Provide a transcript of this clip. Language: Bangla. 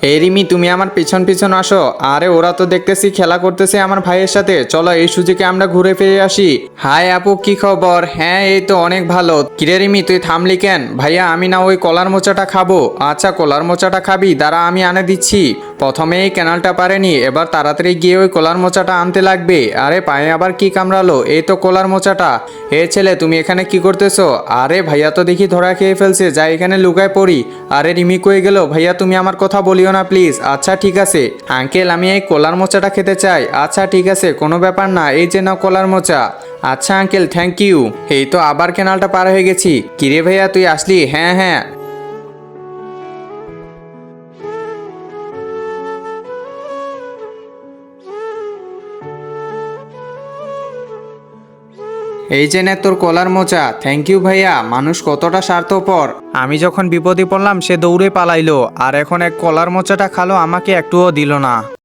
এই রিমি, তুমি আমার পিছন পিছন আসো। আরে ওরা তো দেখতেছি খেলা করতেছে আমার ভাইয়ের সাথে, চলো এই সুযোগে আমরা ঘুরে ফিরে আসি। হাই আপু, কি খবর? হ্যাঁ এই তো অনেক ভালো। কিরে রিমি, তুই থামলি কেন? ভাইয়া আমি না ওই কলার মোচাটা খাবো। আচ্ছা কলার মোচাটা খাবি, দাঁড়া আমি আনে দিচ্ছি। প্রথমে এই ক্যানালটা পারেনি, এবার তাড়াতাড়ি গিয়ে ওই কলার মোচাটা আনতে লাগবে। আরে পায়ে আবার কি কামড়ালো? এই তো কলার মোচাটা। এ ছেলে, তুমি এখানে কি করতেছো? আরে ভাইয়া তো দেখি ধরা খেয়ে ফেলছে, যাই এখানে লুকায় পড়ি। আরে রিমি কই গেল? ভাইয়া তুমি আমার কথা বলিও না প্লিজ। আচ্ছা ঠিক আছে আঙ্কেল, আমি এই কলার মোচাটা খেতে চাই। আচ্ছা ঠিক আছে, কোনো ব্যাপার না, এই যে নাও কলার মোচা। আচ্ছা আঙ্কেল, থ্যাংক ইউ। এই তো আবার ক্যানালটা পার হয়ে গেছি। কিরে ভাইয়া তুই আসলি? হ্যাঁ হ্যাঁ। এই যে নে তোর কলার মোচা। থ্যাংক ইউ ভাইয়া। মানুষ কতটা স্বার্থপর, আমি যখন বিপদে পড়লাম সে দৌড়ে পালাইলো, আর এখন এক কলার মোচাটা খালো, আমাকে একটুও দিল না।